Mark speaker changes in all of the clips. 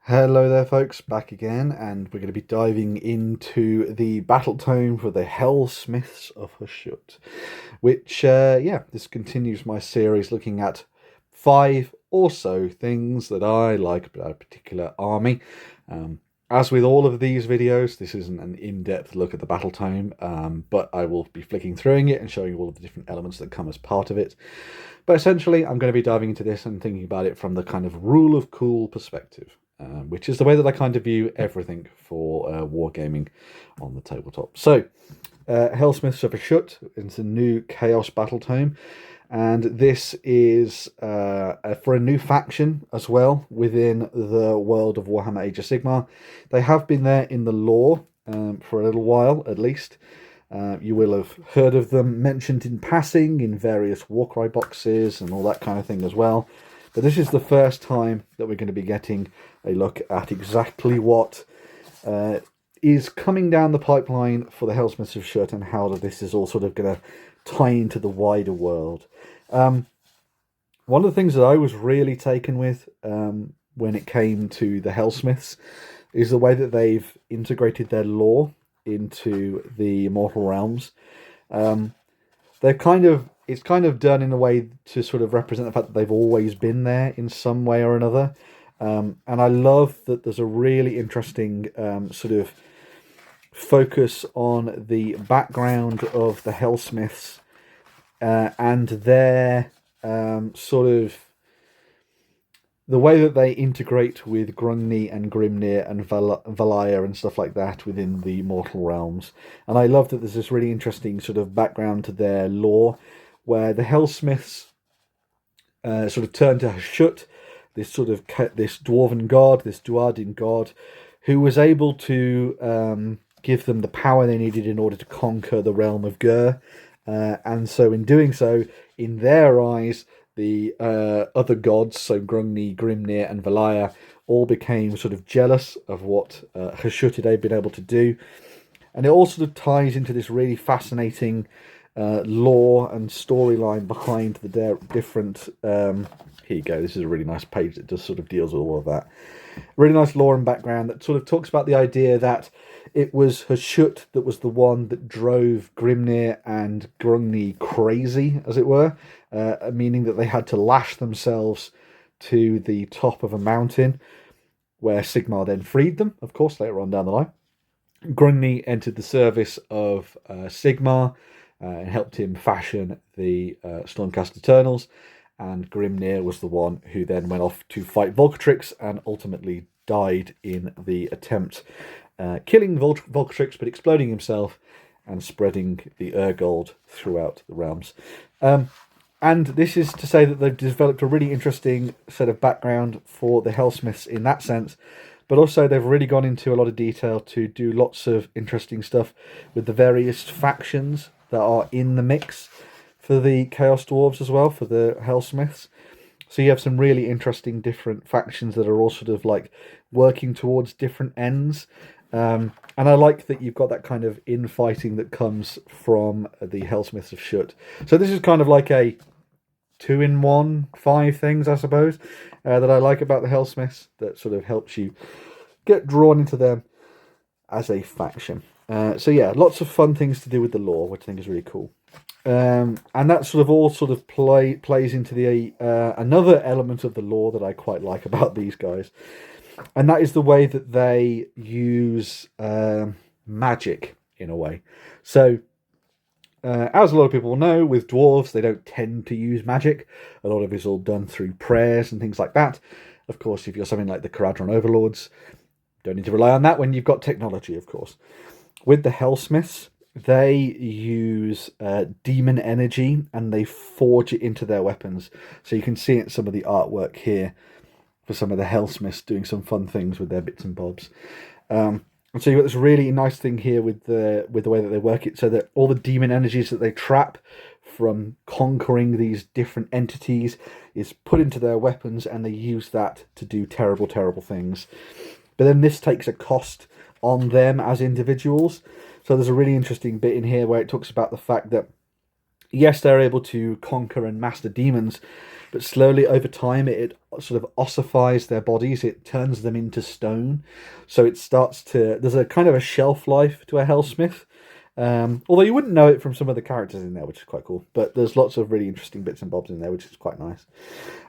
Speaker 1: Hello there folks, back again, and we're going to be diving into the Battletome for the Helsmiths of Hashut, which, this continues my series looking at 5 or so things that I like about a particular army. As with all of these videos, this isn't an in-depth look at the Battletome, but I will be flicking through it and showing you all of the different elements that come as part of it. But essentially, I'm going to be diving into this and thinking about it from the kind of rule of cool perspective. Which is the way that I kind of view everything for wargaming on the tabletop. So, Helsmiths of Hashut is a new Chaos Battletome, and this is for a new faction as well within the world of Warhammer Age of Sigmar. They have been there in the lore for a little while, at least. You will have heard of them mentioned in passing in various Warcry boxes and all that kind of thing as well. But this is the first time that we're going to be getting a look at exactly what is coming down the pipeline for the Helsmiths of Hashut and how this is all sort of going to tie into the wider world. One of the things that I was really taken with when it came to the Helsmiths is the way that they've integrated their lore into the Immortal Realms. It's kind of done in a way to sort of represent the fact that they've always been there in some way or another. And I love that there's a really interesting sort of focus on the background of the Helsmiths and their sort of the way that they integrate with Grungni and Grimnir and Valaya and stuff like that within the Mortal Realms. And I love that there's this really interesting sort of background to their lore, where the Helsmiths sort of turn to Hashut, this dwarven god, this Duardin god, who was able to give them the power they needed in order to conquer the realm of Gur. And so in doing so, in their eyes, the other gods, so Grungni, Grimnir and Valaya, all became sort of jealous of what Hashut had been able to do. And it all sort of ties into this really fascinating lore and storyline behind the different... here you go, this is a really nice page that just sort of deals with all of that. Really nice lore and background that sort of talks about the idea that it was Hashut that was the one that drove Grimnir and Grungni crazy, as it were, meaning that they had to lash themselves to the top of a mountain, where Sigmar then freed them, of course, later on down the line. Grungni entered the service of Sigmar and helped him fashion the Stormcast Eternals, and Grimnir was the one who then went off to fight Volcatrix and ultimately died in the attempt, killing Volcatrix but exploding himself and spreading the Urgold throughout the realms. And this is to say that they've developed a really interesting set of background for the Helsmiths in that sense, but also they've really gone into a lot of detail to do lots of interesting stuff with the various factions that are in the mix for the Chaos Dwarves as well, for the Helsmiths. So you have some really interesting different factions that are all sort of like working towards different ends. And I like that you've got that kind of infighting that comes from the Helsmiths of Hashut. So this is kind of like a 2-in-1, 5 things, I suppose, that I like about the Helsmiths, that sort of helps you get drawn into them as a faction. So yeah, lots of fun things to do with the lore, which I think is really cool. And that sort of all sort of plays into the another element of the lore that I quite like about these guys, and that is the way that they use magic in a way. So as a lot of people know, with dwarves, they don't tend to use magic. A lot of it's all done through prayers and things like that. Of course, if you're something like the Kharadron Overlords, don't need to rely on that when you've got technology, of course. With the Helsmiths, they use demon energy and they forge it into their weapons. So you can see it in some of the artwork here for some of the Helsmiths doing some fun things with their bits and bobs. And so you've got this really nice thing here with the way that they work it, so that all the demon energies that they trap from conquering these different entities is put into their weapons, and they use that to do terrible, terrible things. But then this takes a cost on them as individuals. So there's a really interesting bit in here where it talks about the fact that, yes, they're able to conquer and master demons, but slowly over time it sort of ossifies their bodies. It turns them into stone, so it starts to. There's a kind of a shelf life to a Helsmith. Although you wouldn't know it from some of the characters in there, which is quite cool. But there's lots of really interesting bits and bobs in there, which is quite nice.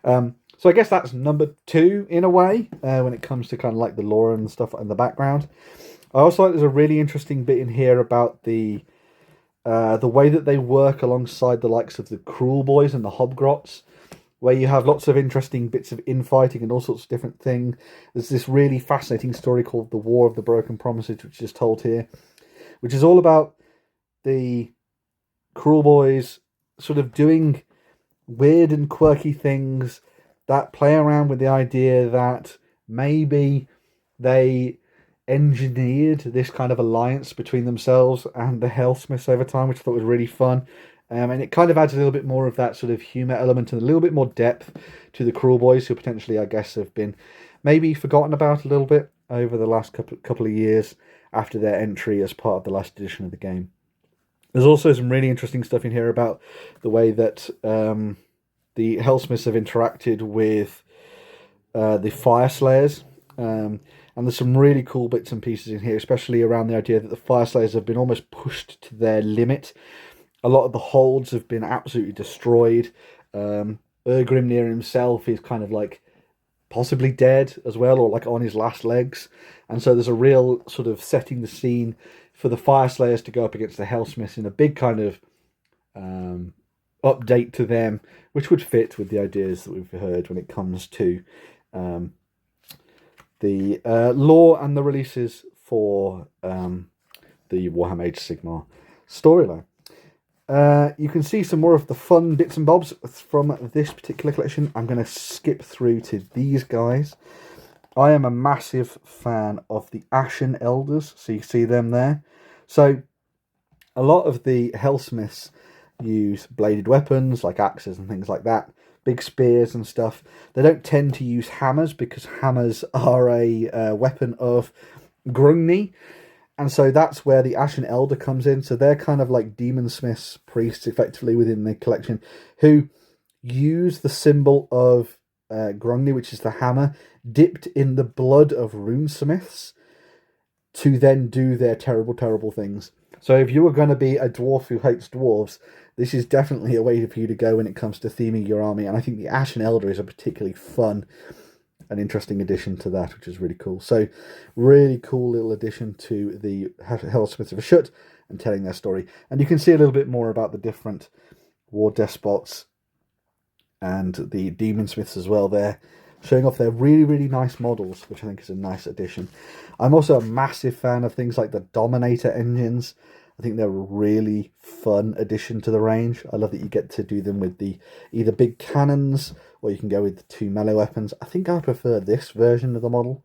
Speaker 1: So I guess that's number 2 in a way, when it comes to kind of like the lore and stuff in the background. I also like there's a really interesting bit in here about the way that they work alongside the likes of the Cruel Boys and the Hobgrots, where you have lots of interesting bits of infighting and all sorts of different things. There's this really fascinating story called The War of the Broken Promises, which is told here, which is all about the Cruel Boys sort of doing weird and quirky things that play around with the idea that maybe they engineered this kind of alliance between themselves and the Helsmiths over time, which I thought was really fun. And it kind of adds a little bit more of that sort of humour element and a little bit more depth to the Cruel Boys, who potentially, I guess, have been maybe forgotten about a little bit over the last couple of years after their entry as part of the last edition of the game. There's also some really interesting stuff in here about the way that the Helsmiths have interacted with the Fyreslayers. And there's some really cool bits and pieces in here, especially around the idea that the Fyreslayers have been almost pushed to their limit. A lot of the holds have been absolutely destroyed. Grimnir himself is kind of like possibly dead as well, or like on his last legs. And so there's a real sort of setting the scene for the Fyreslayers to go up against the Helsmiths in a big kind of update to them, which would fit with the ideas that we've heard when it comes to the lore and the releases for the Warhammer Age of Sigmar storyline. You can see some more of the fun bits and bobs from this particular collection. I'm going to skip through to these guys. I am a massive fan of the Ashen Elders, so you see them there. So a lot of the Helsmiths use bladed weapons like axes and things like that, big spears and stuff. They don't tend to use hammers because hammers are a weapon of Grungni. And so that's where the Ashen Elder comes in. So they're kind of like demon smiths, priests, effectively, within the collection, who use the symbol of Grungni, which is the hammer, dipped in the blood of runesmiths, to then do their terrible, terrible things. So if you were going to be a dwarf who hates dwarves, this is definitely a way for you to go when it comes to theming your army. And I think the Ashen Elder is a particularly fun an interesting addition to that, which is really cool. So really cool little addition to the Helsmiths of Hashut and telling their story. And you can see a little bit more about the different war despots and the demon smiths as well there, showing off their really, really nice models, which I think is a nice addition. I'm also a massive fan of things like the Dominator engines. I think they're a really fun addition to the range. I love that you get to do them with the either big cannons or you can go with the 2 melee weapons. I think I prefer this version of the model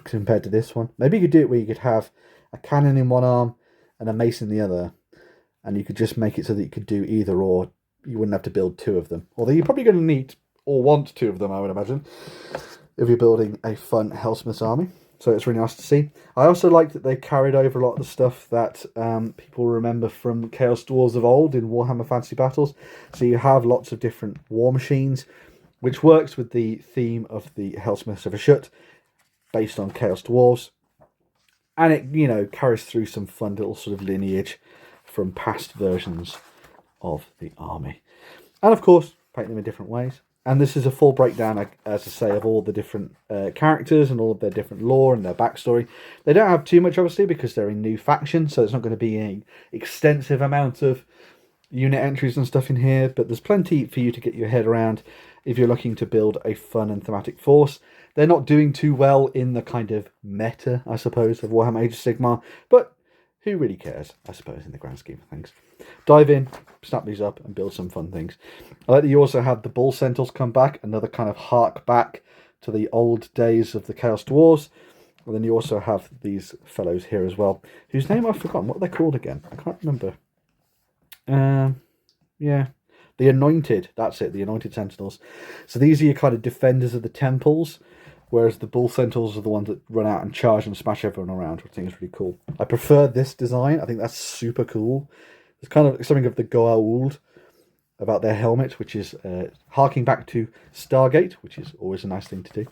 Speaker 1: compared to this one. Maybe you could do it where you could have a cannon in one arm and a mace in the other, and you could just make it so that you could do either or. You wouldn't have to build 2 of them. Although you're probably going to need or want 2 of them, I would imagine, if you're building a fun Helsmiths army. So it's really nice to see. I also like that they carried over a lot of the stuff that people remember from Chaos Dwarves of old in Warhammer Fantasy Battles. So you have lots of different war machines, which works with the theme of the Helsmiths of Hashut, based on Chaos Dwarves. And it, you know, carries through some fun little sort of lineage from past versions of the army. And of course, paint them in different ways. And this is a full breakdown, as I say, of all the different characters and all of their different lore and their backstory. They don't have too much, obviously, because they're a new faction, so it's not going to be an extensive amount of unit entries and stuff in here, but there's plenty for you to get your head around if you're looking to build a fun and thematic force. They're not doing too well in the kind of meta, I suppose, of Warhammer Age of Sigmar, but who really cares, I suppose, in the grand scheme of things. Dive in, snap these up, and build some fun things. I like that you also have the Bull Centaurs come back, another kind of hark back to the old days of the Chaos Dwarves. And then you also have these fellows here as well, whose name I've forgotten. What are they called again? I can't remember. Yeah. The Anointed, that's it, the Anointed Sentinels. So these are your kind of defenders of the temples, whereas the Bull Centaurs are the ones that run out and charge and smash everyone around, which I think is really cool. I prefer this design. I think that's super cool. It's kind of something of the Goa'uld about their helmet, which is harking back to Stargate, which is always a nice thing to do.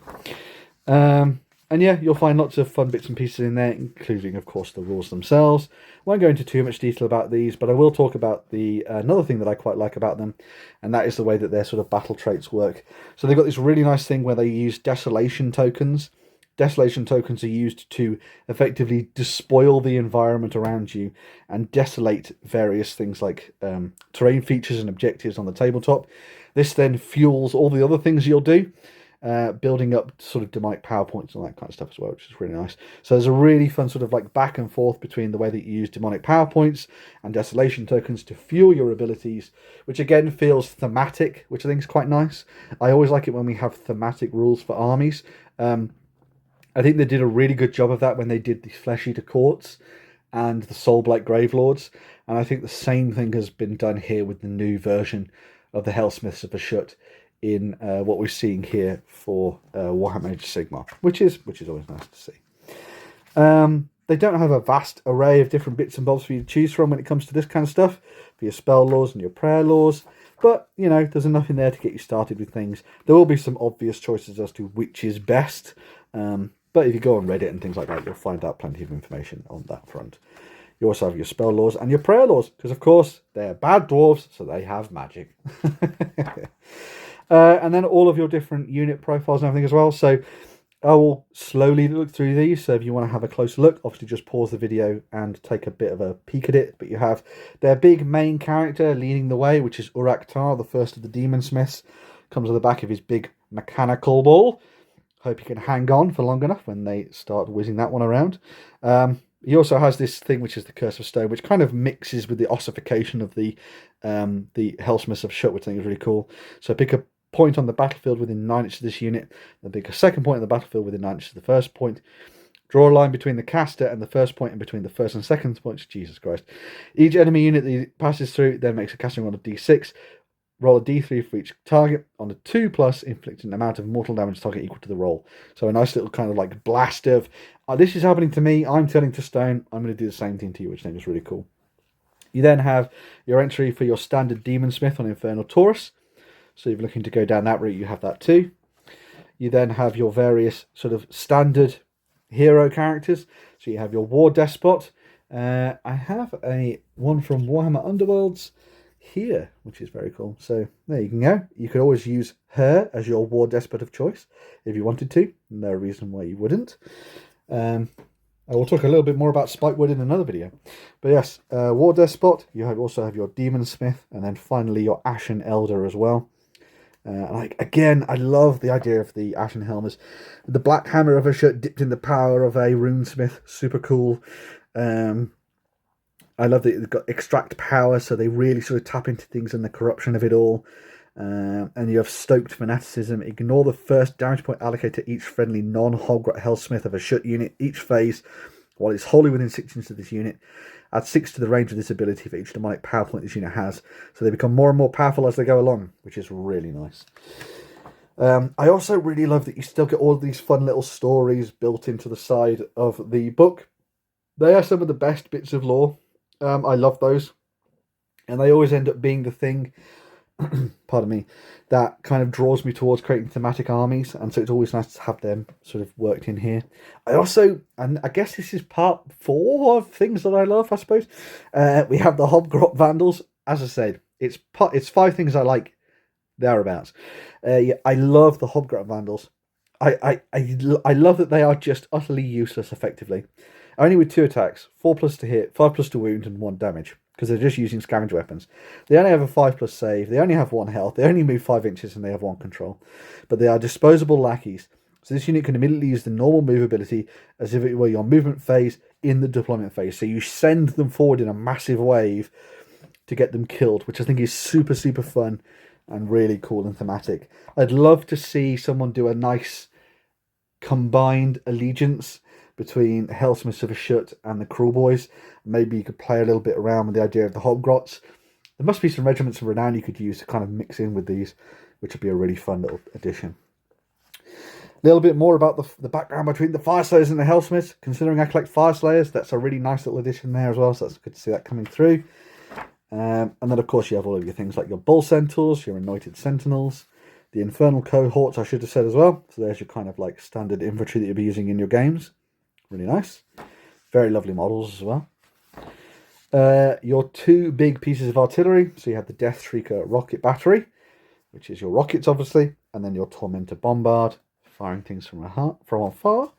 Speaker 1: And yeah, you'll find lots of fun bits and pieces in there, including, of course, the rules themselves. Won't go into too much detail about these, but I will talk about the another thing that I quite like about them, and that is the way that their sort of battle traits work. So they've got this really nice thing where they use desolation tokens. Desolation tokens are used to effectively despoil the environment around you and desolate various things like terrain features and objectives on the tabletop. This then fuels all the other things you'll do, building up sort of demonic power points and all that kind of stuff as well, which is really nice. So there's a really fun sort of like back and forth between the way that you use demonic power points and desolation tokens to fuel your abilities, which again feels thematic, which I think is quite nice. I always like it when we have thematic rules for armies. I think they did a really good job of that when they did the Flesh Eater Courts and the Soulblight Gravelords, and I think the same thing has been done here with the new version of the Helsmiths of Hashut in what we're seeing here for Warhammer Age of Sigmar, which is always nice to see. They don't have a vast array of different bits and bobs for you to choose from when it comes to this kind of stuff, for your spell laws and your prayer laws, but, you know, there's enough in there to get you started with things. There will be some obvious choices as to which is best, but if you go on Reddit and things like that, you'll find out plenty of information on that front. You also have your spell laws and your prayer laws, because, of course, they're bad dwarves, so they have magic. And then all of your different unit profiles and everything as well. So I will slowly look through these. So if you want to have a closer look, obviously just pause the video and take a bit of a peek at it. But you have their big main character leading the way, which is Uraktar, the first of the Demon Smiths. Comes on the back of his big mechanical ball. Hope he can hang on for long enough when they start whizzing that one around. He also has this thing, which is the Curse of Stone, which kind of mixes with the ossification of the Helsmiths of Hashut, which I think is really cool. So pick a point on the battlefield within 9 inches of this unit, then pick a second point on the battlefield within 9 inches of the first point. Draw a line between the caster and the first point and between the first and second points. Jesus Christ. Each enemy unit that he passes through then makes a casting roll of d6. Roll a d3 for each target. On a 2+, inflict an amount of mortal damage target equal to the roll. So a nice little kind of like blast of, this is happening to me, I'm turning to stone, I'm going to do the same thing to you, which I think is really cool. You then have your entry for your standard Demon Smith on Infernal Taurus. So if you're looking to go down that route, you have that too. You then have your various sort of standard hero characters. So you have your War Despot. I have one from Warhammer Underworlds here, which is very cool. So there you can go. You could always use her as your War Despot of choice if you wanted to. No reason why you wouldn't. I will talk a little bit more about Spikewood in another video. But yes, War Despot. You also have your Demon Smith, and then finally your Ashen Elder as well. Again, I love the idea of the Ashen Helmers. The Black Hammer of Hashut dipped in the power of a runesmith. Super cool. I love that they've got extract power, so they really sort of tap into things and the corruption of it all. And you have Stoked Fanaticism. Ignore the first damage point allocated to each friendly non-Hobgrot Helsmith of Hashut unit each phase, while it's wholly within 6 inches of this unit. Add 6 to the range of this ability for each demonic power point this unit has. So they become more and more powerful as they go along, which is really nice. I also really love that you still get all of these fun little stories built into the side of the book. They are some of the best bits of lore. I love those. And they always end up being the thing, pardon me, that kind of draws me towards creating thematic armies, and so it's always nice to have them sort of worked in here. I also, and I guess this is part 4 of things that I love, I suppose, we have the Hobgrot Vandals. As I said, it's 5 things I like thereabouts. I love the Hobgrot Vandals. I love that they are just utterly useless effectively. Only with 2 attacks, 4+ to hit, 5+ to wound, and 1 damage, because they're just using scavenge weapons. They only have a 5+ save, they only have 1 health, they only move 5 inches, and they have 1 control. But they are disposable lackeys, so this unit can immediately use the normal move ability as if it were your movement phase in the deployment phase. So you send them forward in a massive wave to get them killed, which I think is super, super fun and really cool and thematic. I'd love to see someone do a nice combined allegiance between Helsmiths of Hashut and the Cruel Boys. Maybe you could play a little bit around with the idea of the Hobgrots. There must be some regiments of renown you could use to kind of mix in with these, which would be a really fun little addition. A little bit more about the background between the Fyreslayers and the Helsmiths. Considering I collect Fyreslayers, that's a really nice little addition there as well, so that's good to see that coming through. And then, of course, you have all of your things like your Bull Centaurs, your Anointed Sentinels, the Infernal Cohorts, I should have said as well. So there's your kind of like standard infantry that you'll be using in your games. Really nice. Very lovely models as well. Your two big pieces of artillery. So you have the Death Shrieker Rocket Battery, which is your rockets, obviously. And then your Tormentor Bombard, firing things from afar.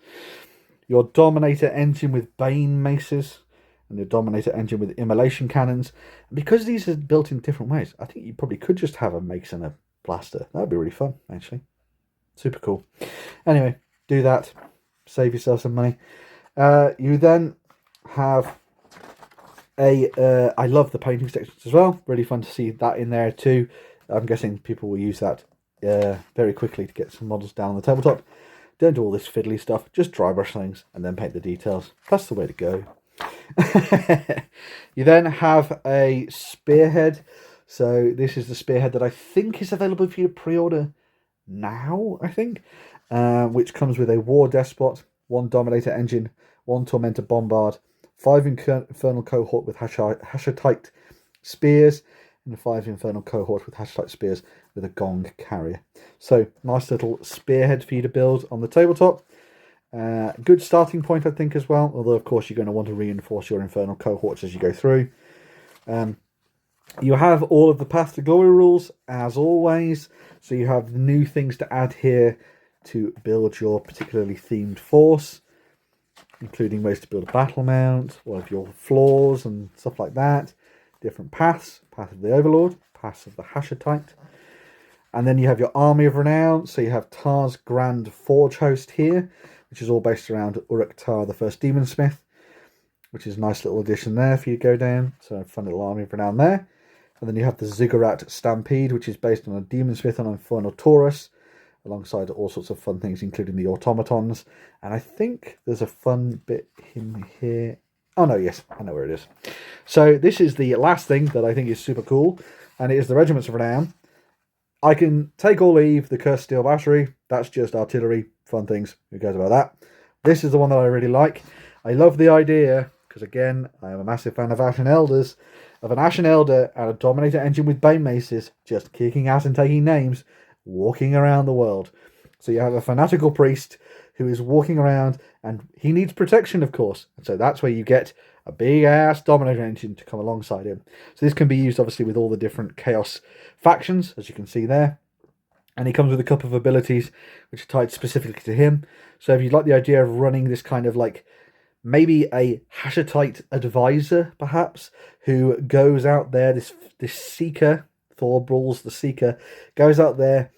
Speaker 1: Your Dominator Engine with Bane Maces. And your Dominator Engine with Immolation Cannons. And because these are built in different ways, I think you probably could just have a mace and a blaster. That would be really fun, actually. Super cool. Anyway, do that. Save yourself some money. You then have I love the painting sections as well. Really fun to see that in there too. I'm guessing people will use that very quickly to get some models down on the tabletop. Don't do all this fiddly stuff. Just dry brush things and then paint the details. That's the way to go. You then have a spearhead. So this is the spearhead that I think is available for you to pre-order now, I think. Which comes with a War Despot, 1 Dominator Engine, 1 Tormentor Bombard, 5 Infernal Cohort with Hashutite Spears, and 5 Infernal Cohort with Hashutite Spears with a Gong Carrier. So, nice little spearhead for you to build on the tabletop. Good starting point, I think, as well. Although, of course, you're going to want to reinforce your Infernal Cohorts as you go through. You have all of the Path to Glory rules, as always. So you have new things to add here to build your particularly themed force, including ways to build a battle mount, one of your floors and stuff like that. Different paths, Path of the Overlord, Path of the Hashutite. And then you have your Army of Renown. So you have Tar's Grand Forge Host here, which is all based around Uruk-Tar, the first Demon Smith, which is a nice little addition there for you to go down. So a fun little Army of Renown there. And then you have the Ziggurat Stampede, which is based on a Demon Smith and Infernal Taurus, alongside all sorts of fun things, including the automatons. And I think there's a fun bit in here. Oh, no, yes, I know where it is. So this is the last thing that I think is super cool, and it is the Regiments of Renown. I can take or leave the Cursed Steel Battery. That's just artillery, fun things. Who cares about that? This is the one that I really like. I love the idea, because again, I am a massive fan of Ashen Elders, of an Ashen Elder and a Dominator Engine with Bane Maces, just kicking ass and taking names, walking around the world. So you have a fanatical priest who is walking around, and he needs protection, of course. And so that's where you get a big ass Dominator Engine to come alongside him. So this can be used obviously with all the different Chaos factions, as you can see there. And he comes with a couple of abilities which are tied specifically to him. So if you'd like the idea of running this kind of like maybe a Hashutite advisor, perhaps, who goes out there, this seeker, Thorbrawls the Seeker, goes out there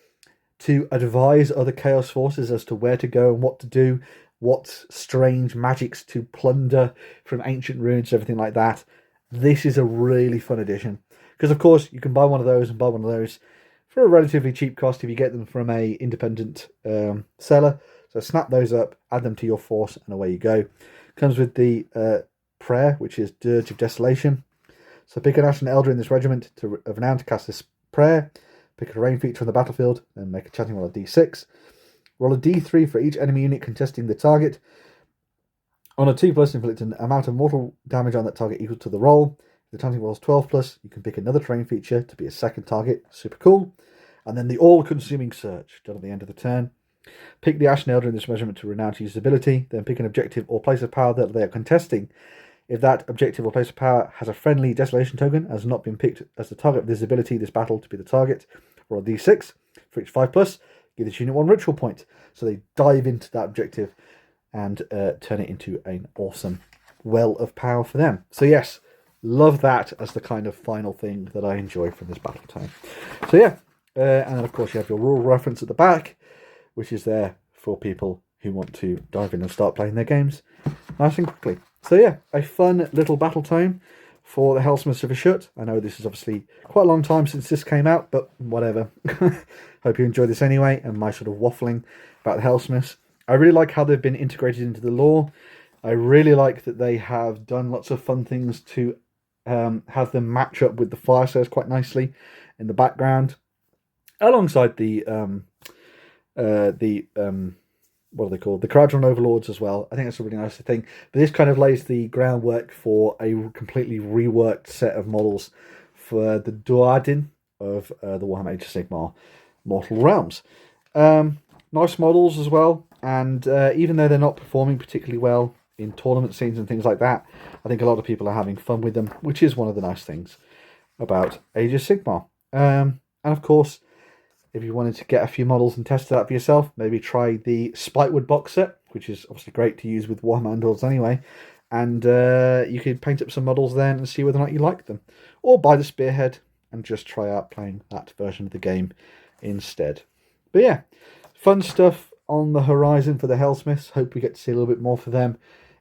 Speaker 1: to advise other Chaos forces as to where to go and what to do, what strange magics to plunder from ancient ruins, everything like that. This is a really fun addition. Because, of course, you can buy one of those and buy one of those for a relatively cheap cost if you get them from a independent seller. So snap those up, add them to your force, and away you go. Comes with the prayer, which is Dirge of Desolation. So pick an Ashen Elder in this regiment of Renown to cast this prayer. Pick a terrain feature on the battlefield, then make a chanting roll of d6. Roll a d3 for each enemy unit contesting the target. On a 2+, inflict an amount of mortal damage on that target equal to the roll. If the chanting roll is 12+, you can pick another terrain feature to be a second target. Super cool. And then the All-Consuming Search, done at the end of the turn. Pick the Ashen Elder in this regiment to renown to use ability, then pick an objective or place of power that they are contesting. If that objective or place of power has a friendly desolation token, has not been picked as the target of this ability, this battle to be the target. Roll a d6 for each 5+, give this unit 1 ritual point. So they dive into that objective and turn it into an awesome well of power for them. So yes, love that as the kind of final thing that I enjoy from this battle time. So yeah, and then of course you have your rule reference at the back, which is there for people who want to dive in and start playing their games nice and quickly. So yeah, a fun little battle tome for the Helsmiths of Hashut. I know this is obviously quite a long time since this came out, but whatever. Hope you enjoy this anyway, and my sort of waffling about the Helsmiths. I really like how they've been integrated into the lore. I really like that they have done lots of fun things to have them match up with the Fyreslayers quite nicely in the background, alongside the what are they called? The Kharadron Overlords as well. I think that's a really nice thing. But this kind of lays the groundwork for a completely reworked set of models for the Duardin of the Warhammer Age of Sigmar Mortal Realms. Nice models as well, and even though they're not performing particularly well in tournament scenes and things like that, I think a lot of people are having fun with them, which is one of the nice things about Age of Sigmar. And of course, if you wanted to get a few models and test it out for yourself, maybe try the Spikewood box set, which is obviously great to use with Warhammer Underlords anyway. And you could paint up some models then and see whether or not you like them. Or buy the Spearhead and just try out playing that version of the game instead. But yeah, fun stuff on the horizon for the Helsmiths. Hope we get to see a little bit more for them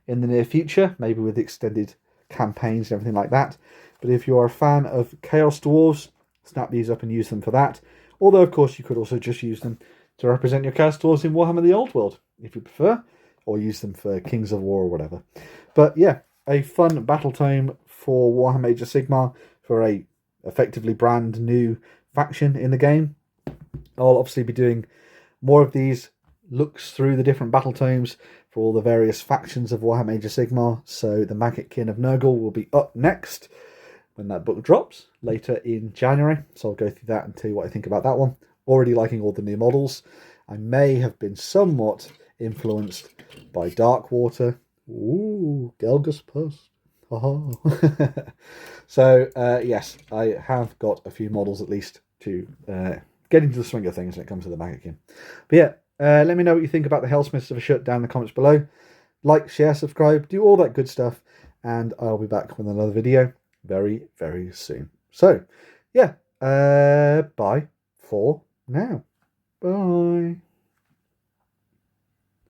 Speaker 1: in the near future, maybe with extended campaigns and everything like that. But if you are a fan of Chaos Dwarves, snap these up and use them for that. Although, of course, you could also just use them to represent your Chaos Dwarves in Warhammer the Old World, if you prefer, or use them for Kings of War or whatever. But yeah, a fun battle tome for Warhammer Age of Sigmar for a effectively brand new faction in the game. I'll obviously be doing more of these looks through the different battle tomes for all the various factions of Warhammer Age of Sigmar. So the Maggotkin of Nurgle will be up next when that book drops later in January. So I'll go through that and tell you what I think about that one. Already liking all the new models. I may have been somewhat influenced by Darkwater. Ooh, Gelgus Post. So yes, I have got a few models at least to get into the swing of things when it comes to the Maggotkin. But yeah, let me know what you think about the Helsmiths of Hashut down in the comments below. Like, share, subscribe, do all that good stuff, and I'll be back with another video very, very soon. So, yeah, bye for now. Bye.